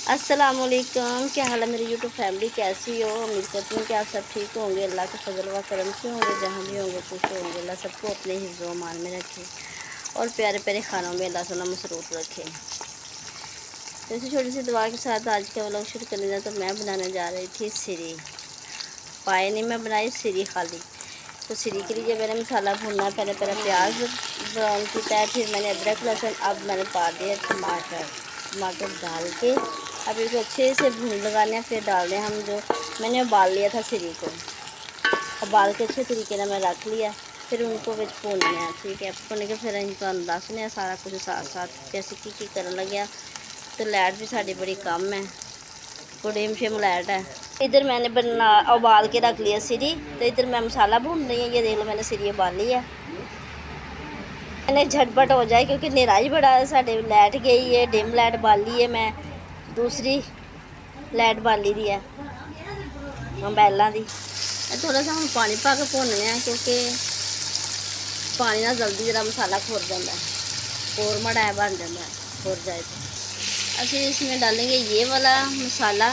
अस्सलामुअलैकुम, क्या हाल है मेरी यूट्यूब फैमिली, कैसी हो। उम्मीद करती हूँ कि आप सब ठीक होंगे, अल्लाह के फजल व करम से होंगे, जहाँ भी होंगे खुश होंगे। अल्लाह सबको अपने हिफ्ज़ व मान में रखे और प्यारे प्यारे खानों में अल्लाह ताला मसरूफ़ रखे। तो इसी छोटी सी दुआ के साथ आज का व्लॉग शुरू करने जा। तो मैं बनाने जा रही थी सिरी, पाए नहीं मैं बनाई सिरी खाली। तो सिरी के लिए मैंने मसाला भूनना, पहले प्याज ब्राउन किया है, फिर मैंने अदरक लहसुन, अब मैंने पा दिया टमाटर डाल के अब इसको अच्छे से भून लगाने हैं। फिर डाल दें हम जो मैंने उबाल लिया था सिरी को, उबाल के अच्छे तरीके से मैं रख लिया। फिर उनको बिच भूनने हैं, ठीक है। भून के फिर इनको दसने सारा कुछ साथ साथ कैसे की करन लगे। तो लाइट भी साड़ी बड़ी कम है, डिम शिम लाइट है। इधर मैंने बना उबाल के रख लिया सिरी, तो इधर मैं मसाला भून रही हूँ। ये देख लो मैंने सिरी उबाली है, मैंने झटपट हो जाए क्योंकि निराई बड़ा है। साढ़े लाइट गई है, डिम लाइट बाली है, मैं दूसरी लाइट बाली दी है मोबाइलों की। थोड़ा सा हम पानी पा के भुनने हैं क्योंकि पानी ना जल्दी जरा मसाला खुर जाता है, और मड़ा बन जाता है खुर जाए। तो अभी इसमें डालेंगे ये वाला मसाला,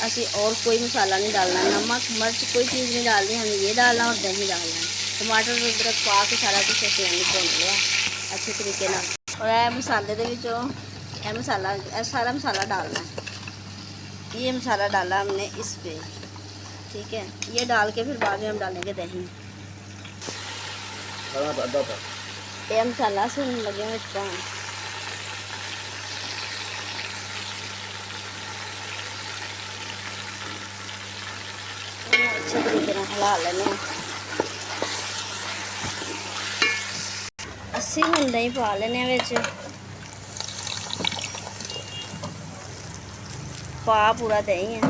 असी और कोई मसाला नहीं डालना, नमक मिर्च कोई चीज़ नहीं डालनी, हमें ये डालना और दही डालना है। टमाटर अदरक पा के सारा कुछ अभी हमने भुन लिया अच्छे तरीके ना। और यह मसाले के मसाला सारा मसाला डालना है। ये मसाला डाला हमने इस पे, ठीक है। ये डाल के फिर बाद में हम डालेंगे दही। ये मसाला सुन लगे हुए अच्छे तरीके से हिला लेने। 80 हम दही पा लेने पा पूरा दही है।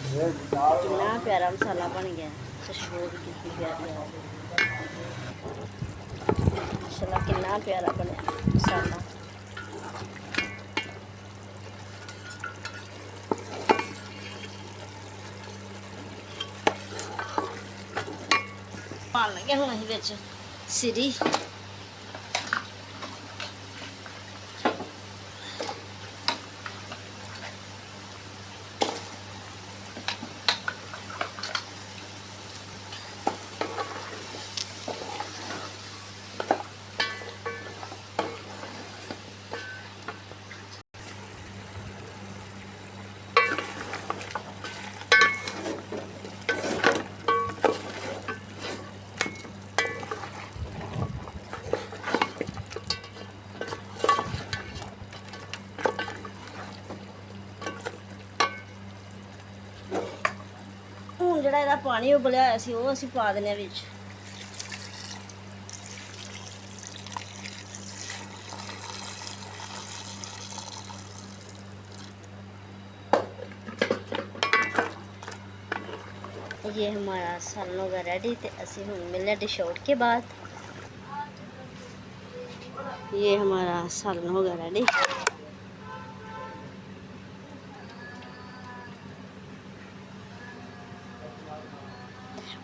कितना प्यारा मसाला बन गया, खुशबू भी कितनी प्यारी आ रही है माशाल्लाह, कितना प्यारा बना मसाला। पान लगे हूँ अं बिच सिरी। ਜਿਹੜਾ ਇਹਦਾ ਪਾਣੀ ਉਬਲਿਆ ਹੋਇਆ ਸੀ ਉਹ ਅਸੀਂ ਪਾ ਦਿੰਦੇ ਆ ਵਿੱਚ। ये हमारा सालन होगा रेडी। तो असी हम मिलने डिश आउट के बाद। ये हमारा सालन होगा रेडी।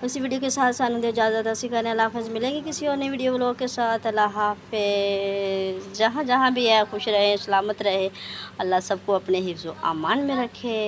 उसी वीडियो के साथ सानू दे इजाज़त असी करने। अल्लाह हाफ़िज़, मिलेंगे किसी और नई वीडियो व्लॉग के साथ। अल्लाह हाफ़िज़। जहाँ जहाँ भी है खुश रहे, सलामत रहे, अल्लाह सबको अपने हिफ्ज़ व अमान में रखे।